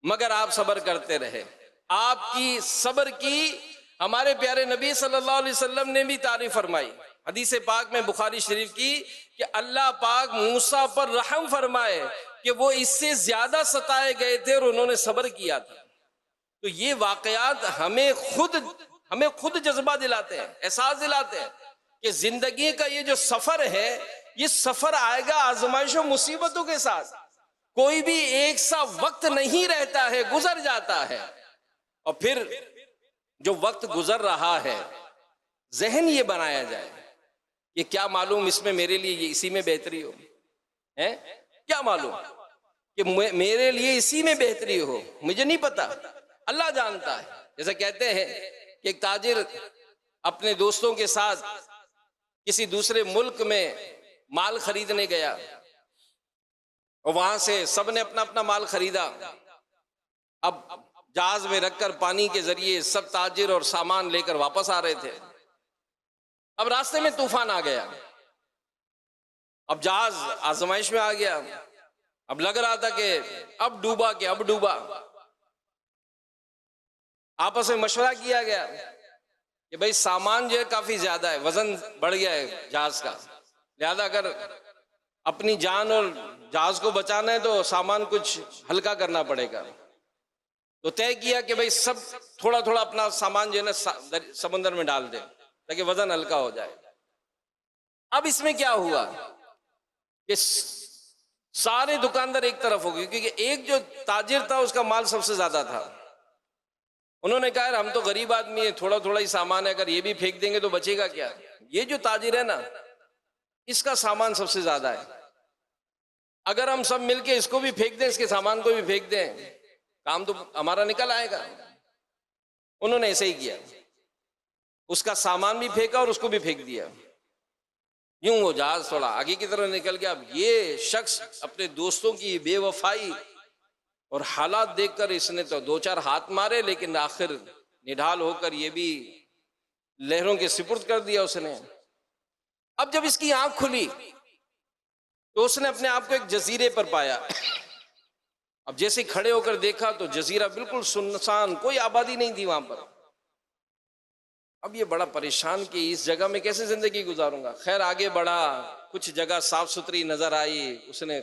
مگر آپ صبر کرتے رہے۔ آپ کی صبر کی ہمارے پیارے نبی صلی اللہ علیہ وسلم نے بھی تعریف فرمائی، حدیث پاک میں بخاری شریف کی، کہ اللہ پاک موسیٰ پر رحم فرمائے کہ وہ اس سے زیادہ ستائے گئے تھے اور انہوں نے صبر کیا تھا۔ تو یہ واقعات ہمیں خود جذبہ دلاتے ہیں، احساس دلاتے ہیں کہ زندگی کا یہ جو سفر ہے، یہ سفر آئے گا آزمائش و مصیبتوں کے ساتھ، کوئی بھی ایک سا وقت نہیں رہتا ہے، گزر جاتا ہے۔ اور پھر جو وقت گزر رہا ہے، ذہن یہ بنایا جائے کہ کیا معلوم اس میں میرے لیے اسی میں بہتری ہو، کیا معلوم کہ میرے لیے اسی میں بہتری ہو، مجھے نہیں پتا، اللہ جانتا ہے۔ جیسے کہتے ہیں کہ ایک تاجر اپنے دوستوں کے ساتھ کسی دوسرے ملک میں مال خریدنے گیا اور وہاں سے سب نے اپنا اپنا مال خریدا. اب جہاز میں رکھ کر پانی کے ذریعے سب تاجر اور سامان لے کر واپس آ رہے تھے. اب راستے میں طوفان آ گیا. اب جہاز آزمائش میں آ گیا. اب لگ رہا تھا کہ اب ڈوبا. آپس میں مشورہ کیا گیا کہ بھئی سامان جو ہے کافی زیادہ ہے، وزن بڑھ گیا ہے جہاز کا، لہذا اگر اپنی جان اور جہاز کو بچانا ہے تو سامان کچھ ہلکا کرنا پڑے گا. تو طے کیا کہ بھئی سب تھوڑا تھوڑا اپنا سامان جو ہے نا سمندر میں ڈال دیں تاکہ وزن ہلکا ہو جائے. اب اس میں کیا ہوا کہ سارے دکاندار ایک طرف ہو گئے، کیونکہ ایک جو تاجر تھا اس کا مال سب سے زیادہ تھا. انہوں نے کہا ہم تو غریب آدمی ہیں، تھوڑا تھوڑا ہی سامان ہے، اگر یہ بھی پھینک دیں گے تو بچے گا کیا؟ یہ جو تاجر ہے نا اس کا سامان سب سے زیادہ ہے، اگر ہم سب مل کے اس کو بھی پھینک دیں، اس کے سامان کو بھی پھینک دیں، کام تو ہمارا نکل آئے گا. انہوں نے ایسے ہی کیا، اس کا سامان بھی پھینکا اور اس کو بھی پھینک دیا. یوں وہ جہاز تھوڑا آگے کی طرف نکل گیا. اب یہ شخص اپنے دوستوں کی بے وفائی اور حالات دیکھ کر اس نے تو دو چار ہاتھ مارے، لیکن آخر نڈھال ہو کر یہ بھی لہروں کے سپرد کر دیا اس نے. اب جب اس کی آنکھ کھلی تو اس نے اپنے آپ کو ایک جزیرے پر پایا. اب جیسے کھڑے ہو کر دیکھا تو جزیرہ بالکل سنسان، کوئی آبادی نہیں تھی وہاں پر. اب یہ بڑا پریشان کہ اس جگہ میں کیسے زندگی گزاروں گا. خیر آگے بڑھا، کچھ جگہ صاف ستھری نظر آئی، اس نے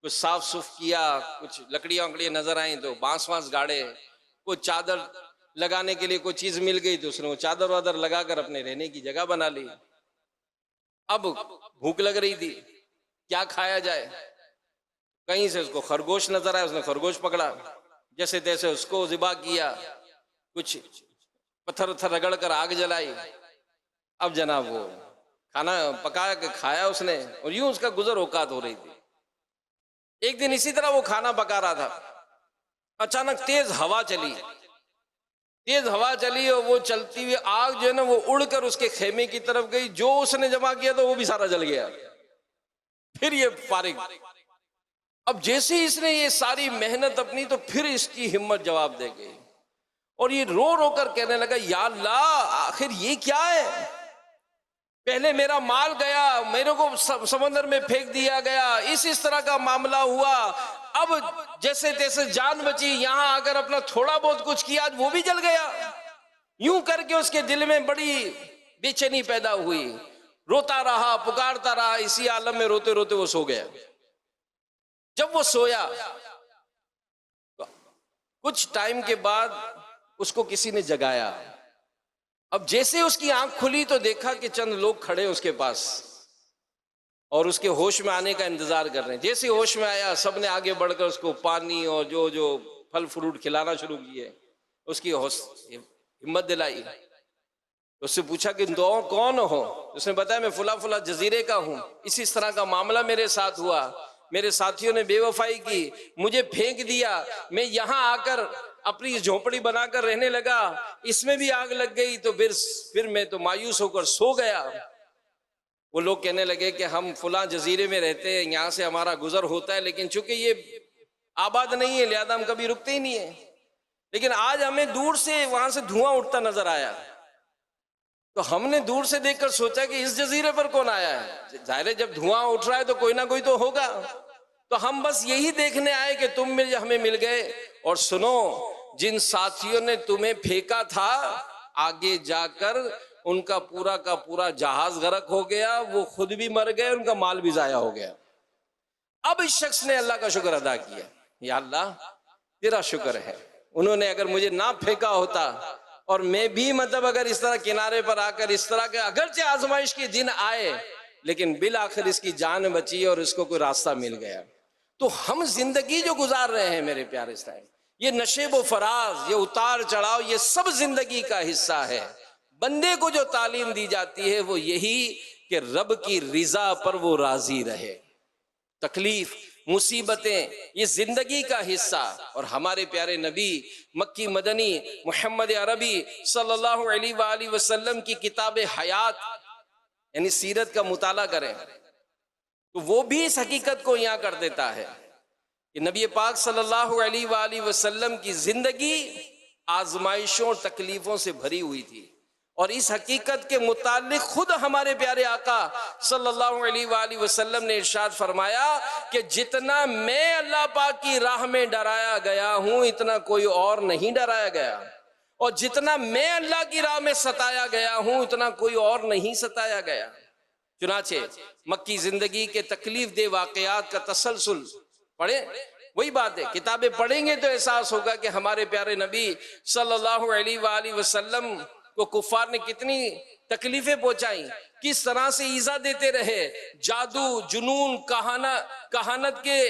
کچھ صاف کیا، کچھ لکڑیاں نظر آئیں تو بانس گاڑے، کوئی چادر لگانے کے لیے کوئی چیز مل گئی تو اس نے وہ چادر وادر لگا کر اپنے رہنے کی جگہ بنا لی. اب بھوک لگ رہی تھی، کیا کھایا جائے؟ کہیں سے اس کو خرگوش نظر آیا، اس نے خرگوش پکڑا، جیسے تیسے اس کو ذبح کیا، کچھ پتھر رگڑ کر آگ جلائی. اب جناب وہ کھانا پکا کے کھایا اس نے، اور یوں اس کا گزر اوقات ہو رہی تھی. ایک دن اسی طرح وہ کھانا پکا رہا تھا، اچانک تیز ہوا چلی اور وہ چلتی ہوئی آگ جو ہے نا وہ اڑ کر اس کے خیمے کی طرف گئی. جو اس نے جمع کیا تھا وہ بھی سارا جل گیا. پھر یہ فارغ. اب جیسے اس نے یہ ساری محنت اپنی، تو پھر اس کی ہمت جواب دے گئی اور یہ رو رو کر کہنے لگا یا اللہ آخر یہ کیا ہے؟ پہلے میرا مال گیا، میرے کو سمندر میں پھینک دیا گیا، اس طرح کا معاملہ ہوا. اب جیسے تیسے جان بچی، یہاں آ کر اپنا تھوڑا بہت کچھ کیا، وہ بھی جل گیا. یوں کر کے اس کے دل میں بڑی بے چینی پیدا ہوئی. روتا رہا، پکارتا رہا. اسی عالم میں روتے روتے وہ سو گیا. جب وہ سویا تو کچھ ٹائم کے بعد اس کو کسی نے جگایا. اب جیسے اس کی آنکھ کھلی تو دیکھا کہ چند لوگ کھڑے اس کے پاس اور اس کے ہوش میں آنے کا انتظار کر رہے ہیں. جیسے ہوش میں آیا سب نے آگے بڑھ کر اس کو پانی اور جو پھل فروٹ کھلانا شروع کیے، اس کی ہمت دلائی. اس سے پوچھا کہ تم کون ہو؟ اس نے بتایا میں فلاں جزیرے کا ہوں، اسی طرح کا معاملہ میرے ساتھ ہوا، میرے ساتھیوں نے بے وفائی کی، مجھے پھینک دیا، میں یہاں آ کر اپنی جھونپڑی بنا کر رہنے لگا، اس میں بھی آگ لگ گئی تو پھر میں تو مایوس ہو کر سو گیا. وہ لوگ کہنے لگے کہ ہم فلاں جزیرے میں رہتے ہیں، یہاں سے ہمارا گزر ہوتا ہے، لیکن چونکہ یہ آباد نہیں ہے لہذا ہم کبھی رکتے ہی نہیں ہیں. لیکن آج ہمیں دور سے وہاں سے دھواں اٹھتا نظر آیا تو ہم نے دور سے دیکھ کر سوچا کہ اس جزیرے پر کون آیا ہے. ظاہر ہے جب دھواں اٹھ رہا ہے تو کوئی نہ کوئی تو ہوگا، تو ہم بس یہی دیکھنے آئے کہ تم ہمیں مل گئے. اور سنو، جن ساتھیوں نے تمہیں پھینکا تھا آگے جا کر ان کا پورا جہاز غرق ہو گیا، وہ خود بھی مر گئے، ان کا مال بھی ضائع ہو گیا. اب اس شخص نے اللہ کا شکر ادا کیا، یا اللہ تیرا شکر ہے، انہوں نے اگر مجھے نہ پھینکا ہوتا اور میں بھی اگر اس طرح کنارے پر آ کر اس طرح کے اگرچہ آزمائش کے دن آئے لیکن بالآخر اس کی جان بچی اور اس کو کوئی راستہ مل گیا. تو ہم زندگی جو گزار رہے ہیں میرے پیارے صاحب، یہ نشیب و فراز، یہ اتار چڑھاؤ، یہ سب زندگی کا حصہ ہے. بندے کو جو تعلیم دی جاتی ہے وہ یہی کہ رب کی رضا پر وہ راضی رہے. تکلیف مصیبتیں یہ زندگی کا حصہ، اور ہمارے پیارے نبی مکی مدنی محمد عربی صلی اللہ علیہ وآلہ وسلم کی کتاب حیات یعنی سیرت کا مطالعہ کریں تو وہ بھی اس حقیقت کو یہاں کر دیتا ہے کہ نبی پاک صلی اللہ علیہ وآلہ وسلم کی زندگی آزمائشوں اور تکلیفوں سے بھری ہوئی تھی، اور اس حقیقت کے متعلق خود ہمارے پیارے آقا صلی اللہ علیہ وآلہ وسلم نے ارشاد فرمایا کہ جتنا میں اللہ پاک کی راہ میں ڈرایا گیا ہوں اتنا کوئی اور نہیں ڈرایا گیا، اور جتنا میں اللہ کی راہ میں ستایا گیا ہوں اتنا کوئی اور نہیں ستایا گیا۔ چنانچہ مکی زندگی کے تکلیف دہ واقعات کا تسلسل پڑھیں، وہی بات ہے، کتابیں پڑھیں گے تو احساس ہوگا کہ ہمارے پیارے نبی صلی اللہ علیہ وآلہ وسلم کو کفار نے کتنی تکلیفیں پہنچائیں، کس طرح سے ایذا دیتے رہے، جادو، جنون، کہانت کے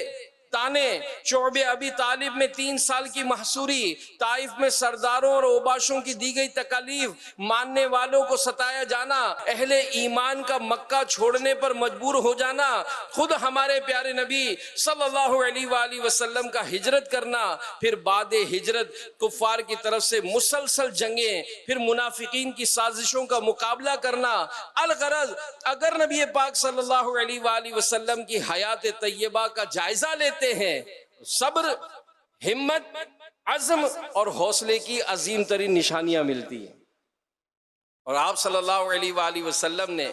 تانے، شعب ابی طالب میں 3 سال کی محصوری، طائف میں سرداروں اور اوباشوں کی دی گئی تکالیف، ماننے والوں کو ستایا جانا، اہل ایمان کا مکہ چھوڑنے پر مجبور ہو جانا، خود ہمارے پیارے نبی صلی اللہ علیہ وآلہ وسلم کا ہجرت کرنا، پھر بعد ہجرت کفار کی طرف سے مسلسل جنگیں، پھر منافقین کی سازشوں کا مقابلہ کرنا۔ الغرض اگر نبی پاک صلی اللہ علیہ وآلہ وسلم کی حیات طیبہ کا جائزہ لیتے ہیں، صبر، ہمت، عزم اور حوصلے کی عظیم ترین نشانیاں ملتی ہیں، اور آپ صلی اللہ علیہ وآلہ وسلم نے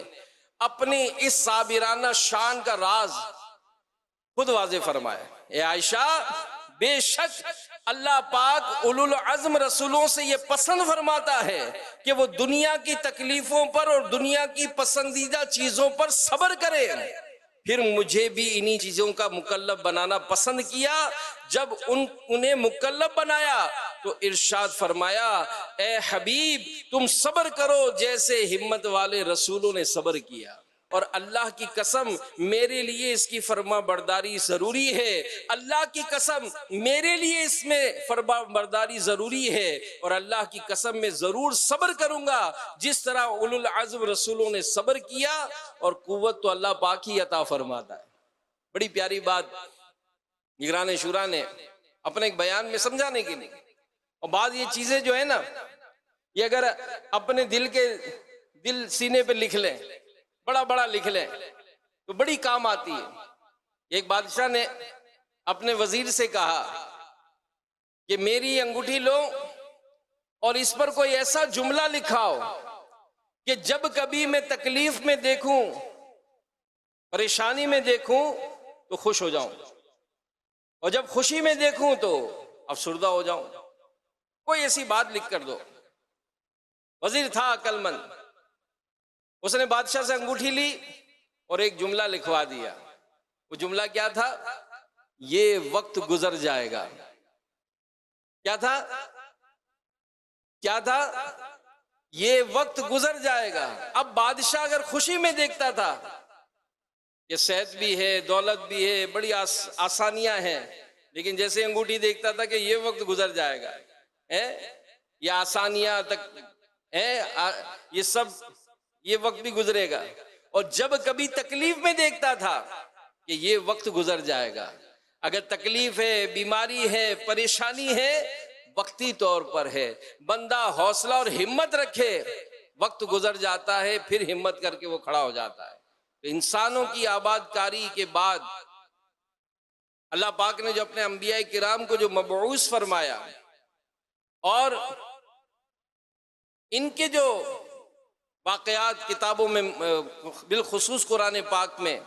اپنی اس صابرانہ شان کا راز خود واضح فرمایا۔ اے عائشہ، بے شک اللہ پاک اولو العزم رسولوں سے یہ پسند فرماتا ہے کہ وہ دنیا کی تکلیفوں پر اور دنیا کی پسندیدہ چیزوں پر صبر کرے، پھر مجھے بھی انہی چیزوں کا مکلف بنانا پسند کیا۔ جب انہیں مکلف بنایا تو ارشاد فرمایا، اے حبیب تم صبر کرو جیسے ہمت والے رسولوں نے صبر کیا، اور اللہ کی قسم میرے لیے اس کی فرما برداری ضروری ہے، اللہ کی قسم میرے لیے اس میں فرما برداری ضروری ہے، اور اللہ کی قسم میں ضرور صبر کروں گا جس طرح اولو العزم رسولوں نے صبر کیا، اور قوت تو اللہ پاک ہی عطا فرماتا ہے۔ بڑی پیاری بات نگران شورا نے اپنے ایک بیان میں سمجھانے کے لیے، اور بعض یہ چیزیں جو ہے نا یہ اگر اپنے دل سینے پہ لکھ لیں، بڑا بڑا لکھ لیں تو بڑی کام آتی ہے۔ ایک بادشاہ نے اپنے وزیر سے کہا کہ میری انگوٹھی لو اور اس پر کوئی ایسا جملہ لکھاؤ کہ جب کبھی میں تکلیف میں دیکھوں، پریشانی میں دیکھوں تو خوش ہو جاؤں، اور جب خوشی میں دیکھوں تو افسردہ ہو جاؤں، کوئی ایسی بات لکھ کر دو۔ وزیر تھا عقل مند، اس نے بادشاہ سے انگوٹھی لی اور ایک جملہ لکھوا دیا۔ وہ جملہ کیا تھا؟ یہ وقت گزر جائے گا۔ کیا تھا؟ یہ وقت گزر جائے گا۔ اب بادشاہ اگر خوشی میں دیکھتا تھا کہ صحت بھی ہے، دولت بھی ہے، بڑی آسانیاں ہیں، لیکن جیسے انگوٹھی دیکھتا تھا کہ یہ وقت گزر جائے گا، یہ آسانیاں تک یہ سب، یہ وقت بھی گزرے گا، اور جب کبھی تکلیف میں دیکھتا تھا کہ یہ وقت گزر جائے گا۔ اگر تکلیف ہے، بیماری ہے، پریشانی ہے، وقتی طور پر ہے، بندہ حوصلہ اور ہمت رکھے، وقت گزر جاتا ہے، پھر ہمت کر کے وہ کھڑا ہو جاتا ہے۔ تو انسانوں کی آباد کاری کے بعد اللہ پاک نے جو اپنے انبیاء کرام کو جو مبعوث فرمایا، اور ان کے جو واقعات کتابوں میں بالخصوص قرآن پاک میں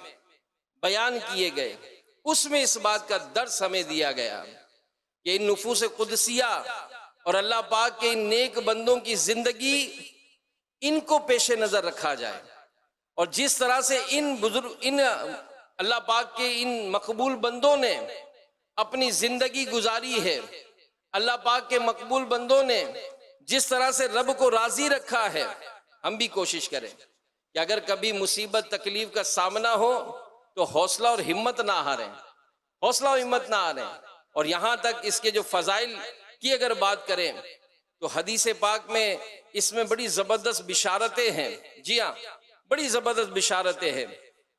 بیان کیے گئے، اس میں اس بات کا درس ہمیں دیا گیا کہ ان نفوس قدسیہ اور اللہ پاک کے ان نیک بندوں کی زندگی، ان کو پیش نظر رکھا جائے، اور جس طرح سے ان اللہ پاک کے ان مقبول بندوں نے اپنی زندگی گزاری ہے، اللہ پاک کے مقبول بندوں نے جس طرح سے رب کو راضی رکھا ہے، ہم بھی کوشش کریں کہ اگر کبھی مصیبت تکلیف کا سامنا ہو تو حوصلہ اور ہمت نہ ہاریں، حوصلہ اور ہمت نہ ہاریں۔ اور یہاں تک اس کے جو فضائل کی اگر بات کریں تو حدیث پاک میں اس میں بڑی زبردست بشارتیں ہیں، جی ہاں بڑی زبردست بشارتیں ہیں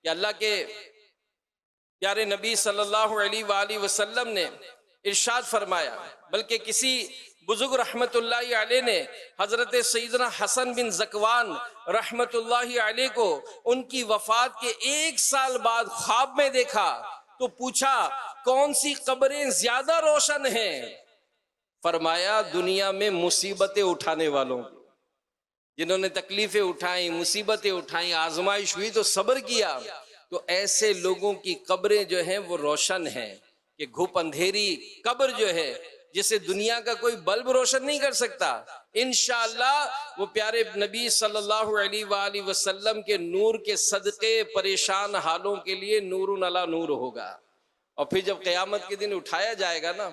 کہ اللہ کے پیارے نبی صلی اللہ علیہ وآلہ وسلم نے ارشاد فرمایا، بلکہ کسی بزرگ رحمت اللہ علیہ نے حضرت سیدنا حسن بن زکوان رحمت اللہ علیہ کو ان کی وفات کے 1 سال بعد خواب میں دیکھا تو پوچھا کون سی قبریں زیادہ روشن ہیں؟ فرمایا دنیا میں مصیبتیں اٹھانے والوں کی، جنہوں نے تکلیفیں اٹھائیں، مصیبتیں اٹھائیں، آزمائش ہوئی تو صبر کیا، تو ایسے لوگوں کی قبریں جو ہیں وہ روشن ہیں کہ گھپ اندھیری قبر جو ہے جسے دنیا کا کوئی بلب روشن نہیں کر سکتا، انشاءاللہ وہ پیارے نبی صلی اللہ علیہ وآلہ وسلم کے نور کے صدقے پریشان حالوں کے لیے نور علی نور ہوگا۔ اور پھر جب قیامت کے دن اٹھایا جائے گا نا،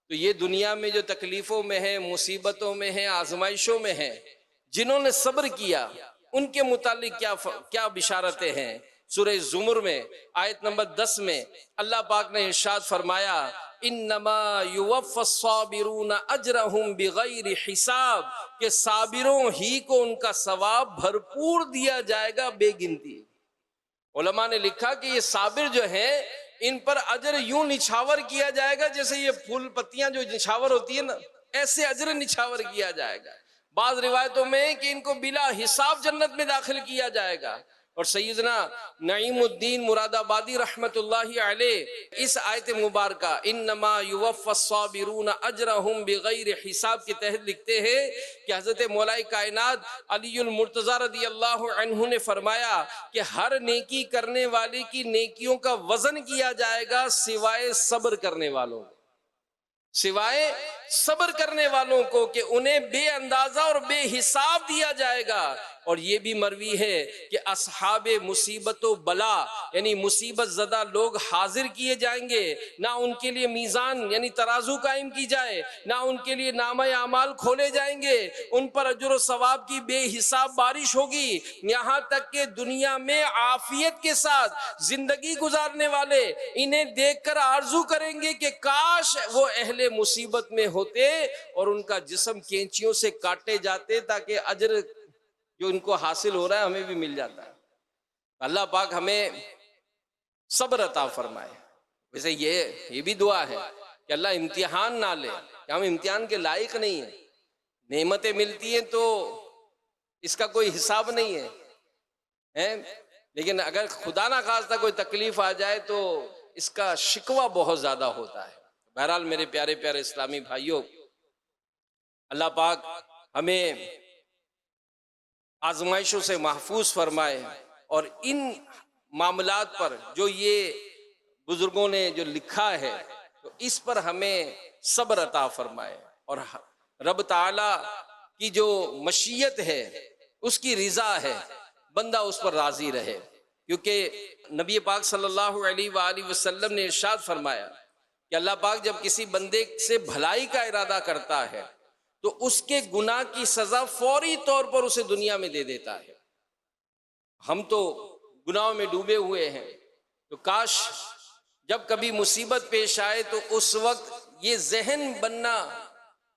تو یہ دنیا میں جو تکلیفوں میں ہے، مصیبتوں میں ہے، آزمائشوں میں ہے، جنہوں نے صبر کیا ان کے متعلق کیا بشارتیں ہیں۔ سورہ زمر میں آیت نمبر 10 میں اللہ پاک نے ارشاد فرمایا انما یوفی الصابرون اجرہم بغیر حساب، کہ صابروں ہی کو ان کا ثواب بھرپور دیا جائے گا بے گنتی۔ علماء نے لکھا کہ یہ صابر جو ہیں ان پر اجر یوں نچھاور کیا جائے گا جیسے یہ پھول پتیاں جو نچھاور ہوتی ہیں نا، ایسے اجر نچھاور کیا جائے گا۔ بعض روایتوں میں کہ ان کو بلا حساب جنت میں داخل کیا جائے گا۔ اور سیدنا نعیم الدین مراد آبادی رحمت اللہ علیہ اس آیت مبارکہ انما یوفی الصابرون اجرہم بغیر حساب کے تحت لکھتے ہیں کہ حضرت مولا کائنات علی المرتضی رضی اللہ عنہ نے فرمایا کہ ہر نیکی کرنے والے کی نیکیوں کا وزن کیا جائے گا سوائے صبر کرنے والوں کو، سوائے صبر کرنے والوں کو، کہ انہیں بے اندازہ اور بے حساب دیا جائے گا۔ اور یہ بھی مروی ہے کہ اصحاب مصیبت و بلا یعنی مصیبت زدہ لوگ حاضر کیے جائیں گے، نہ ان کے لیے میزان یعنی ترازو قائم کی جائے، نہ ان کے لیے نامہ اعمال کھولے جائیں گے، ان پر اجر و ثواب کی بے حساب بارش ہوگی، یہاں تک کہ دنیا میں عافیت کے ساتھ زندگی گزارنے والے انہیں دیکھ کر آرزو کریں گے کہ کاش وہ اہل مصیبت میں ہوتے اور ان کا جسم کینچیوں سے کاٹے جاتے تاکہ اجر جو ان کو حاصل ہو رہا ہے ہمیں بھی مل جاتا ہے۔ اللہ پاک ہمیں صبر عطا فرمائے۔ ویسے یہ بھی دعا ہے کہ اللہ امتحان نہ لے، کہ ہم امتحان کے لائق نہیں ہیں، نعمتیں ملتی ہیں تو اس کا کوئی حساب نہیں ہے، لیکن اگر خدا نہ خواستہ کوئی تکلیف آ جائے تو اس کا شکوہ بہت زیادہ ہوتا ہے۔ بہرحال میرے پیارے پیارے اسلامی بھائیوں، اللہ پاک ہمیں آزمائشوں سے محفوظ فرمائے، اور ان معاملات پر جو یہ بزرگوں نے جو لکھا ہے تو اس پر ہمیں صبر عطا فرمائے، اور رب تعالی کی جو مشیت ہے اس کی رضا ہے، بندہ اس پر راضی رہے، کیونکہ نبی پاک صلی اللہ علیہ وآلہ وسلم نے ارشاد فرمایا کہ اللہ پاک جب کسی بندے سے بھلائی کا ارادہ کرتا ہے تو اس کے گناہ کی سزا فوری طور پر اسے دنیا میں دے دیتا ہے۔ ہم تو گناہوں میں ڈوبے ہوئے ہیں، تو کاش جب کبھی مصیبت پیش آئے تو اس وقت یہ ذہن بننا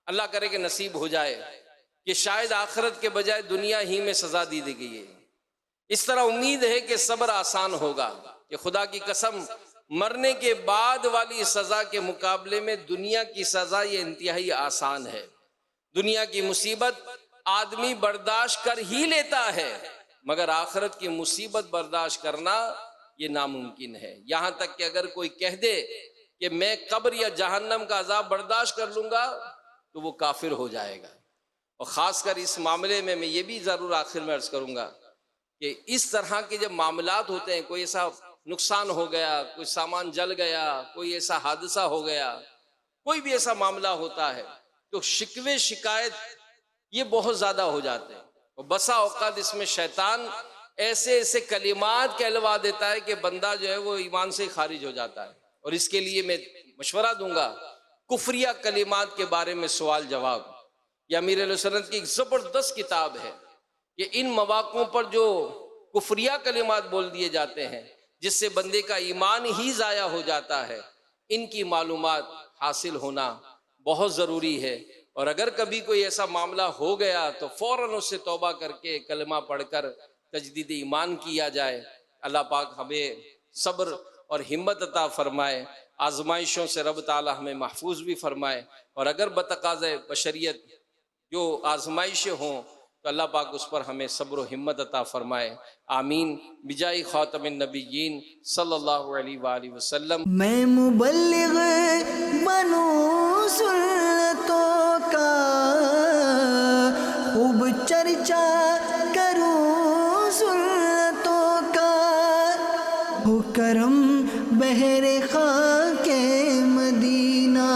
اللہ کرے کہ نصیب ہو جائے کہ شاید آخرت کے بجائے دنیا ہی میں سزا دی گئی ہے۔ اس طرح امید ہے کہ صبر آسان ہوگا، کہ خدا کی قسم مرنے کے بعد والی سزا کے مقابلے میں دنیا کی سزا یہ انتہائی آسان ہے۔ دنیا کی مصیبت آدمی برداشت کر ہی لیتا ہے، مگر آخرت کی مصیبت برداشت کرنا یہ ناممکن ہے۔ یہاں تک کہ اگر کوئی کہہ دے کہ میں قبر یا جہنم کا عذاب برداشت کر لوں گا تو وہ کافر ہو جائے گا۔ اور خاص کر اس معاملے میں یہ بھی ضرور آخر میں عرض کروں گا کہ اس طرح کے جب معاملات ہوتے ہیں، کوئی ایسا نقصان ہو گیا، کوئی سامان جل گیا، کوئی ایسا حادثہ ہو گیا، کوئی بھی ایسا معاملہ ہوتا ہے تو شکوے شکایت یہ بہت زیادہ ہو جاتے ہیں، اور بسا اوقات اس میں شیطان ایسے ایسے کلمات کہلوا دیتا ہے کہ بندہ جو ہے وہ ایمان سے خارج ہو جاتا ہے۔ اور اس کے لیے میں مشورہ دوں گا کفریہ کلمات کے بارے میں سوال جواب، یہ امیر اہل سنت کی ایک زبردست کتاب ہے کہ ان مواقعوں پر جو کفریہ کلمات بول دیے جاتے ہیں جس سے بندے کا ایمان ہی ضائع ہو جاتا ہے، ان کی معلومات حاصل ہونا بہت ضروری ہے۔ اور اگر کبھی کوئی ایسا معاملہ ہو گیا تو فوراً اس سے توبہ کر کے کلمہ پڑھ کر تجدید ایمان کیا جائے۔ اللہ پاک ہمیں صبر اور ہمت عطا فرمائے، آزمائشوں سے رب تعالی ہمیں محفوظ بھی فرمائے، اور اگر بتقاضۂ بشریت جو آزمائشیں ہوں تو اللہ پاک اس پر ہمیں صبر و ہمت عطا فرمائے، آمین بجائے خاتم النبیین صلی اللہ علیہ وآلہ وسلم۔ میں مبلغ بنوں سنتوں کا، خوب چرچا کروں سنتوں کا، ہو کرم بہر خاک مدینہ۔